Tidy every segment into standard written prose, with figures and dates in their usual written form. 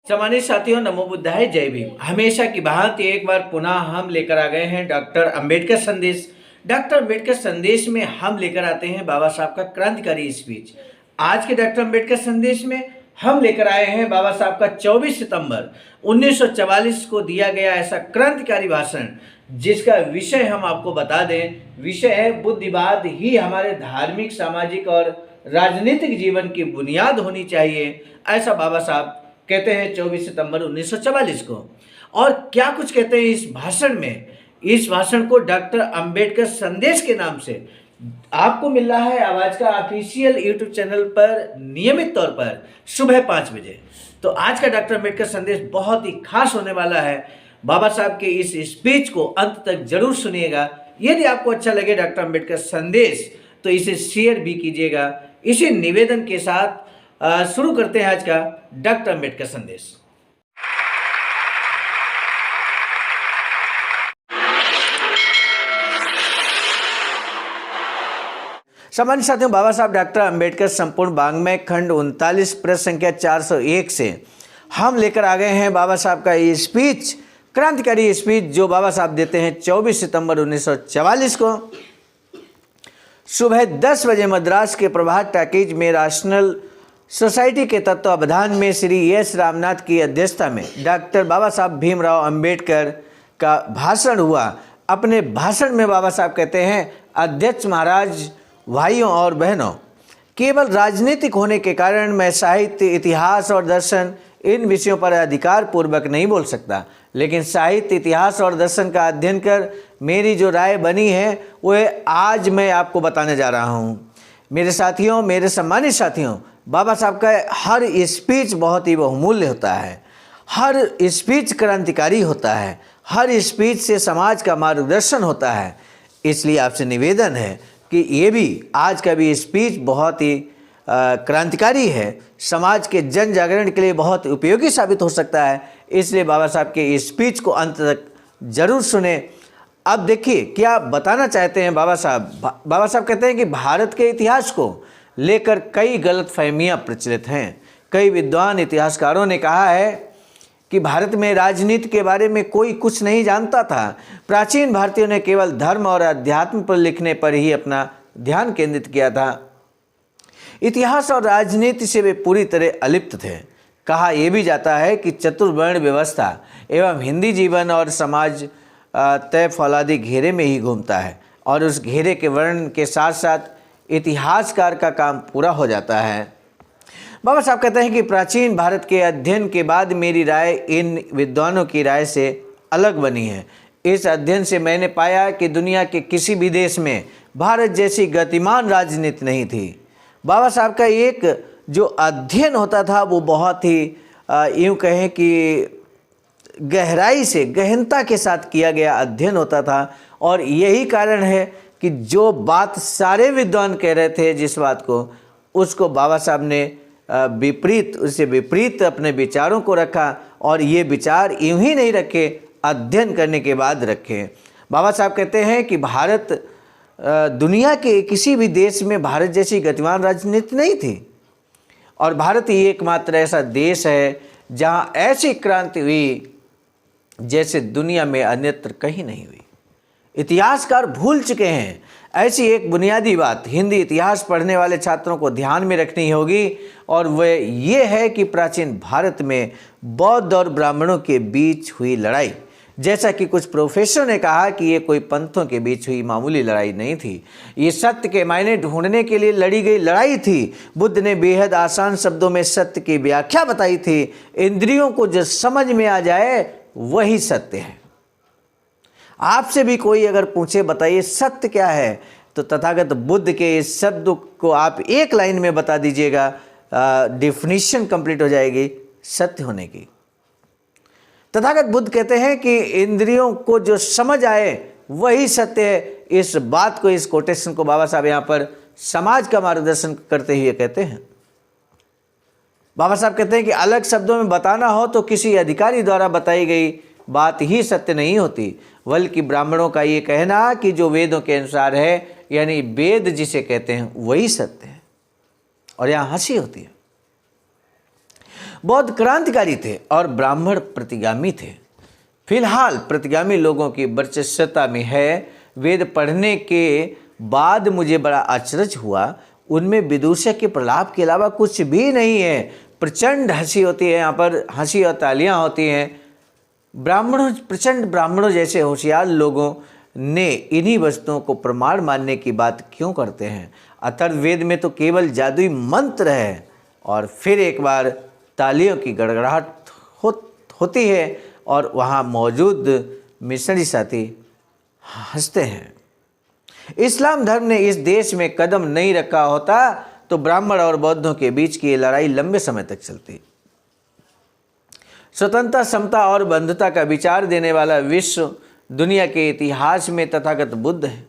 सम्मानित साथियों, नमो बुद्धाय, जय भीम। हमेशा की भांति एक बार पुनः हम लेकर आ गए हैं डॉक्टर अंबेडकर संदेश। डॉक्टर अंबेडकर संदेश में हम लेकर आते हैं बाबा साहब का क्रांतिकारी स्पीच। आज के डॉक्टर अंबेडकर संदेश में हम लेकर आए हैं बाबा साहब का 24 सितंबर 1944 को दिया गया ऐसा क्रांतिकारी भाषण, जिसका विषय हम आपको बता दें। विषय है बुद्धिवाद ही हमारे धार्मिक, सामाजिक और राजनीतिक जीवन की बुनियाद होनी चाहिए, ऐसा बाबा साहब कहते हैं 24 सितंबर 1944 को। और क्या कुछ कहते हैं इस भाषण में। इस भाषण को डॉक्टर अंबेडकर संदेश के नाम से आपको मिल रहा है आवाज का ऑफिशियल यूट्यूब चैनल पर नियमित तौर पर सुबह 5 बजे। तो आज का डॉक्टर अंबेडकर संदेश बहुत ही खास होने वाला है। बाबा साहब के इस स्पीच को अंत तक जरूर सुनिएगा। यदि आपको अच्छा लगे डॉक्टर अंबेडकर संदेश तो इसे शेयर भी कीजिएगा। इसी निवेदन के साथ शुरू करते हैं आज का डॉक्टर अंबेडकर संदेश। सम्मानित साथियों, बाबा साहब डॉक्टर अंबेडकर संपूर्ण वाङ्मय खंड 39 पृष्ठ संख्या 401 से हम लेकर आ गए हैं बाबा साहब का ये स्पीच, क्रांतिकारी स्पीच जो बाबा साहब देते हैं 24 सितंबर 1944 को सुबह 10 बजे मद्रास के प्रभात टॉकीज में नेशनल सोसाइटी के तत्वावधान में श्री एस रामनाथ की अध्यक्षता में डॉक्टर बाबा साहब भीमराव अंबेडकर का भाषण हुआ। अपने भाषण में बाबा साहब कहते हैं, अध्यक्ष महाराज, भाइयों और बहनों, केवल राजनीतिक होने के कारण मैं साहित्य, इतिहास और दर्शन इन विषयों पर अधिकार पूर्वक नहीं बोल सकता, लेकिन साहित्य, इतिहास और दर्शन का अध्ययन कर मेरी जो राय बनी है वह आज मैं आपको बताने जा रहा हूँ। मेरे साथियों, मेरे सम्मानित साथियों, बाबा साहब का हर स्पीच बहुत ही बहुमूल्य होता है। हर स्पीच क्रांतिकारी होता है। हर स्पीच से समाज का मार्गदर्शन होता है। इसलिए आपसे निवेदन है कि ये भी आज का भी स्पीच बहुत ही क्रांतिकारी है, समाज के जन जागरण के लिए बहुत उपयोगी साबित हो सकता है। इसलिए बाबा साहब के स्पीच को अंत तक जरूर सुने। अब देखिए क्या बताना चाहते हैं बाबा साहब। बाबा साहब कहते हैं कि भारत के इतिहास को लेकर कई गलतफहमियां प्रचलित हैं। कई विद्वान इतिहासकारों ने कहा है कि भारत में राजनीति के बारे में कोई कुछ नहीं जानता था। प्राचीन भारतीयों ने केवल धर्म और अध्यात्म पर लिखने पर ही अपना ध्यान केंद्रित किया था। इतिहास और राजनीति से वे पूरी तरह अलिप्त थे। कहा यह भी जाता है कि चतुर्वर्ण व्यवस्था एवं हिंदी जीवन और समाज तय फौलादी घेरे में ही घूमता है और उस घेरे के वर्ण के साथ साथ इतिहासकार का काम पूरा हो जाता है। बाबा साहब कहते हैं कि प्राचीन भारत के अध्ययन के बाद मेरी राय इन विद्वानों की राय से अलग बनी है। इस अध्ययन से मैंने पाया कि दुनिया के किसी भी देश में भारत जैसी गतिमान राजनीति नहीं थी। बाबा साहब का एक जो अध्ययन होता था वो बहुत ही यूँ कहें कि गहराई से, गहनता के साथ किया गया अध्ययन होता था। और यही कारण है कि जो बात सारे विद्वान कह रहे थे, जिस बात को, उसको बाबा साहब ने उससे विपरीत अपने विचारों को रखा। और ये विचार यूं ही नहीं रखे, अध्ययन करने के बाद रखे। बाबा साहब कहते हैं कि भारत दुनिया के किसी भी देश में भारत जैसी गतिमान राजनीति नहीं थी और भारत ही एकमात्र ऐसा देश है जहाँ ऐसी क्रांति हुई जैसे दुनिया में अन्यत्र कहीं नहीं हुई। इतिहासकार भूल चुके हैं। ऐसी एक बुनियादी बात हिंदी इतिहास पढ़ने वाले छात्रों को ध्यान में रखनी होगी और वह ये है कि प्राचीन भारत में बौद्ध और ब्राह्मणों के बीच हुई लड़ाई, जैसा कि कुछ प्रोफेसरों ने कहा कि ये कोई पंथों के बीच हुई मामूली लड़ाई नहीं थी, ये सत्य के मायने ढूंढने के लिए लड़ी गई लड़ाई थी। बुद्ध ने बेहद आसान शब्दों में सत्य की व्याख्या बताई थी। इंद्रियों को जो समझ में आ जाए वही सत्य है। आपसे भी कोई अगर पूछे बताइए सत्य क्या है, तो तथागत बुद्ध के इस शब्द को आप एक लाइन में बता दीजिएगा, डेफिनेशन कंप्लीट हो जाएगी सत्य होने की। तथागत बुद्ध कहते हैं कि इंद्रियों को जो समझ आए वही सत्य है। इस बात को, इस कोटेशन को बाबा साहब यहाँ पर समाज का मार्गदर्शन करते हुए कहते हैं। बाबा साहब कहते हैं कि अलग शब्दों में बताना हो तो किसी अधिकारी द्वारा बताई गई बात ही सत्य नहीं होती, बल्कि ब्राह्मणों का ये कहना कि जो वेदों के अनुसार है, यानी वेद जिसे कहते हैं, वही सत्य है। और यहाँ हंसी होती है। बौद्ध क्रांतिकारी थे और ब्राह्मण प्रतिगामी थे। फिलहाल प्रतिगामी लोगों की वर्चस्वता में है। वेद पढ़ने के बाद मुझे बड़ा अचरज हुआ, उनमें विदूषक के प्रलाप के अलावा कुछ भी नहीं है। प्रचंड हंसी होती है, यहाँ पर हंसी और तालियां होती हैं। प्रचंड ब्राह्मणों जैसे होशियार लोगों ने इन्हीं वस्तुओं को प्रमाण मानने की बात क्यों करते हैं? अथर्ववेद में तो केवल जादुई मंत्र है। और फिर एक बार तालियों की गड़गड़ाहट होती है और वहाँ मौजूद मिशनरी साथी हंसते हैं। इस्लाम धर्म ने इस देश में कदम नहीं रखा होता तो ब्राह्मण और बौद्धों के बीच की ये लड़ाई लंबे समय तक चलती। स्वतंत्रता, समता और बंधुता का विचार देने वाला विश्व दुनिया के इतिहास में तथागत बुद्ध है।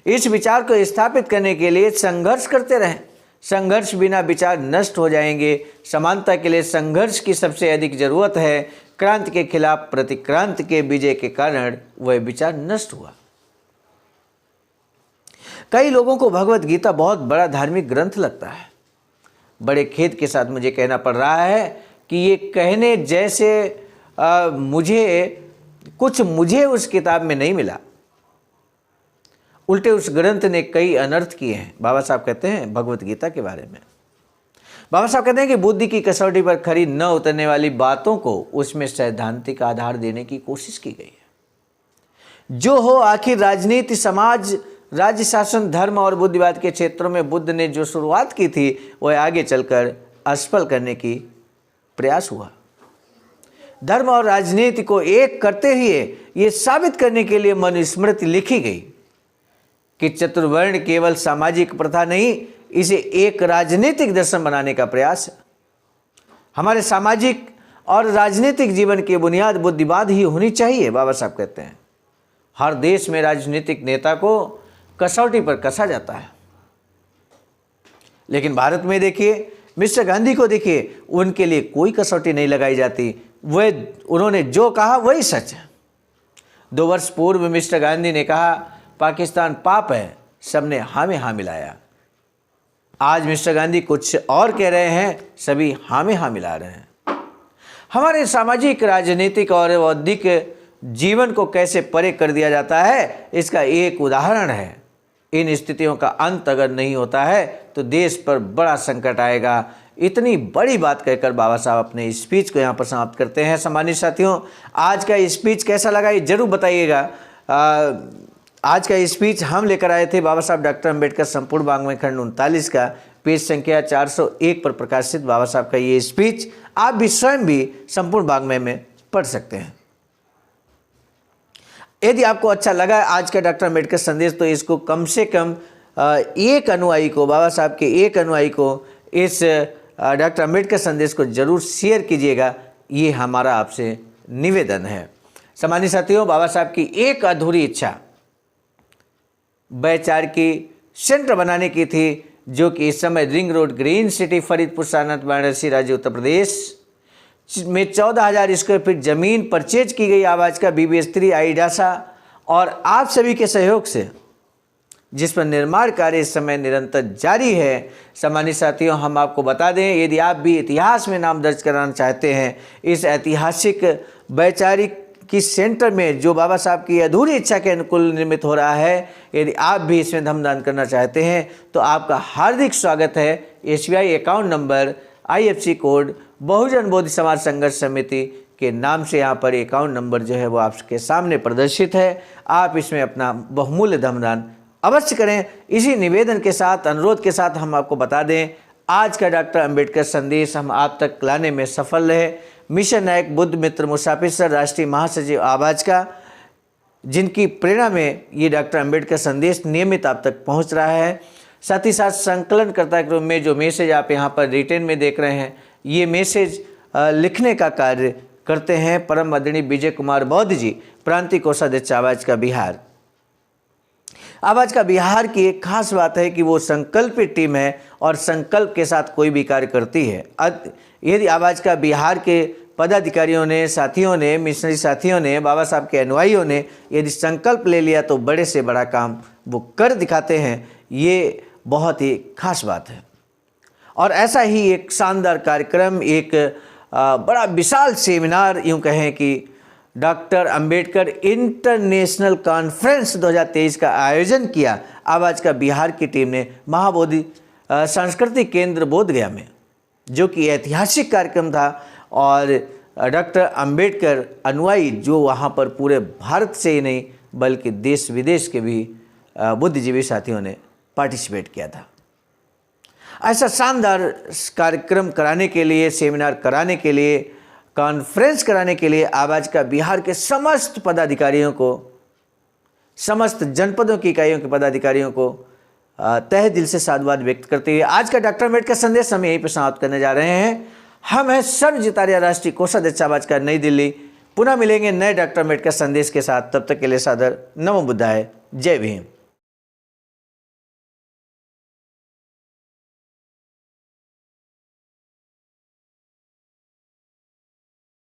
इस विचार को स्थापित करने के लिए संघर्ष करते रहें। संघर्ष बिना विचार नष्ट हो जाएंगे। समानता के लिए संघर्ष की सबसे अधिक जरूरत है। क्रांति के खिलाफ प्रतिक्रांति के विजय के कारण वह विचार नष्ट हुआ। कई लोगों को भगवत गीता बहुत बड़ा धार्मिक ग्रंथ लगता है। बड़े खेद के साथ मुझे कहना पड़ रहा है कि ये कहने जैसे मुझे उस किताब में नहीं मिला। उल्टे उस ग्रंथ ने कई अनर्थ किए हैं। बाबा साहब कहते हैं भगवत गीता के बारे में, बाबा साहब कहते हैं कि बुद्धि की कसौटी पर खरी न उतरने वाली बातों को उसमें सैद्धांतिक आधार देने की कोशिश की गई है। जो हो, आखिर राजनीति, समाज, राज्य शासन, धर्म और बुद्धिवाद के क्षेत्रों में बुद्ध ने जो शुरुआत की थी वह आगे चलकर असफल करने की प्रयास हुआ। धर्म और राजनीति को एक करते हुए ये साबित करने के लिए मनुस्मृति लिखी गई कि चतुर्वर्ण केवल सामाजिक प्रथा नहीं, इसे एक राजनीतिक दर्शन बनाने का प्रयास है। हमारे सामाजिक और राजनीतिक जीवन की बुनियाद बुद्धिवाद ही होनी चाहिए। बाबा साहब कहते हैं हर देश में राजनीतिक नेता को कसौटी पर कसा जाता है, लेकिन भारत में देखिए, मिस्टर गांधी को देखिए, उनके लिए कोई कसौटी नहीं लगाई जाती। उन्होंने जो कहा वही सच है। 2 वर्ष पूर्व मिस्टर गांधी ने कहा पाकिस्तान पाप है, सबने हाँ में हाँ मिलाया। आज मिस्टर गांधी कुछ और कह रहे हैं, सभी हाँ में हाँ मिला रहे हैं। हमारे सामाजिक, राजनीतिक और बौद्धिक जीवन को कैसे परे कर दिया जाता है, इसका एक उदाहरण है। इन स्थितियों का अंत अगर नहीं होता है तो देश पर बड़ा संकट आएगा। इतनी बड़ी बात कहकर बाबा साहब अपने स्पीच को यहाँ पर समाप्त करते हैं। सम्मानित साथियों, आज का स्पीच कैसा लगा ये जरूर बताइएगा। आज का स्पीच हम लेकर आए थे बाबा साहब डॉक्टर अम्बेडकर संपूर्ण वाङ्मय खंड 39 का पेज संख्या 401 पर प्रकाशित बाबा साहब का ये स्पीच आप भी स्वयं भी संपूर्ण वाङ्मय में पढ़ सकते हैं। यदि आपको अच्छा लगा आज का डॉक्टर अम्बेडकर संदेश तो इसको कम से कम एक अनुयायी को, बाबा साहब के एक अनुयायी को इस डॉक्टर अम्बेडकर संदेश को जरूर शेयर कीजिएगा। ये हमारा आपसे निवेदन है। सम्मानित साथियों, बाबा साहब की एक अधूरी इच्छा वैचारिकी सेंटर बनाने की थी, जो कि इस समय ring road, green city, Faridpur, Sarnath, Varanasi, राज्य उत्तर प्रदेश में 14,000 स्क्वायर फीट जमीन परचेज की गई। आवाज का BBS3 आईडासा और आप सभी के सहयोग से, जिस पर निर्माण कार्य इस समय निरंतर जारी है। सम्मानित साथियों, हम आपको बता दें, यदि आप भी इतिहास में नाम दर्ज कराना चाहते हैं इस ऐतिहासिक वैचारिक की सेंटर में, जो बाबा साहब की अधूरी इच्छा के अनुकूल निर्मित हो रहा है, यदि आप भी इसमें धमदान करना चाहते हैं तो आपका हार्दिक स्वागत है। SBI account number, IFC code, Bahujan Bodhi Samaj Sangharsh समिति के नाम से यहाँ पर अकाउंट नंबर जो है वो आपके सामने प्रदर्शित है। आप इसमें अपना बहुमूल्य धमदान अवश्य करें। इसी निवेदन के साथ, अनुरोध के साथ हम आपको बता दें, आज का डॉक्टर अम्बेडकर संदेश हम आप तक लाने में सफल रहे। मिशन नायक बुद्ध मित्र मुसाफिर सर, राष्ट्रीय महासचिव आवाज का, जिनकी प्रेरणा में ये डॉक्टर अम्बेडकर संदेश नियमित आप तक पहुंच रहा है। साथ ही साथ संकलनकर्ता के रूप में जो मैसेज आप यहाँ पर रिटेन में देख रहे हैं, ये मैसेज लिखने का कार्य करते हैं परम आदरणीय विजय कुमार बौद्ध जी, प्रांतीय कोषाध्यक्ष आवाज का बिहार। आवाज का बिहार की एक खास बात है कि वो संकल्पित टीम है और संकल्प के साथ कोई भी कार्य करती है। यदि आवाज का बिहार के पदाधिकारियों ने, साथियों ने, मिशनरी साथियों ने, बाबा साहब के अनुयायियों ने यदि संकल्प ले लिया तो बड़े से बड़ा काम वो कर दिखाते हैं। ये बहुत ही खास बात है। और ऐसा ही एक शानदार कार्यक्रम, एक बड़ा विशाल सेमिनार यूँ कहें कि डॉक्टर अंबेडकर इंटरनेशनल कॉन्फ्रेंस 2023 का आयोजन किया आवाज़ का बिहार की टीम ने महाबोधि सांस्कृतिक केंद्र बोधगया में, जो कि ऐतिहासिक कार्यक्रम था। और डॉक्टर अंबेडकर अनुयायी जो वहाँ पर पूरे भारत से ही नहीं बल्कि देश विदेश के भी बुद्धिजीवी साथियों ने पार्टिसिपेट किया था। ऐसा शानदार कार्यक्रम कराने के लिए, सेमिनार कराने के लिए, कॉन्फ्रेंस कराने के लिए आवाज़ का बिहार के समस्त पदाधिकारियों को, समस्त जनपदों की इकाइयों के पदाधिकारियों को तहे दिल से साधुवाद व्यक्त करते हुए आज का डॉक्टर अम्बेडकर संदेश हम यहीं पर समाप्त करने जा रहे हैं। हम हैं सर्वजित आर्या, राष्ट्रीय कोषाध्यक्ष आवाज़ का, नई दिल्ली। पुनः मिलेंगे नए डॉक्टर अम्बेडकर संदेश के साथ। तब तक के लिए सादर नमो बुद्धाय। जय भीम।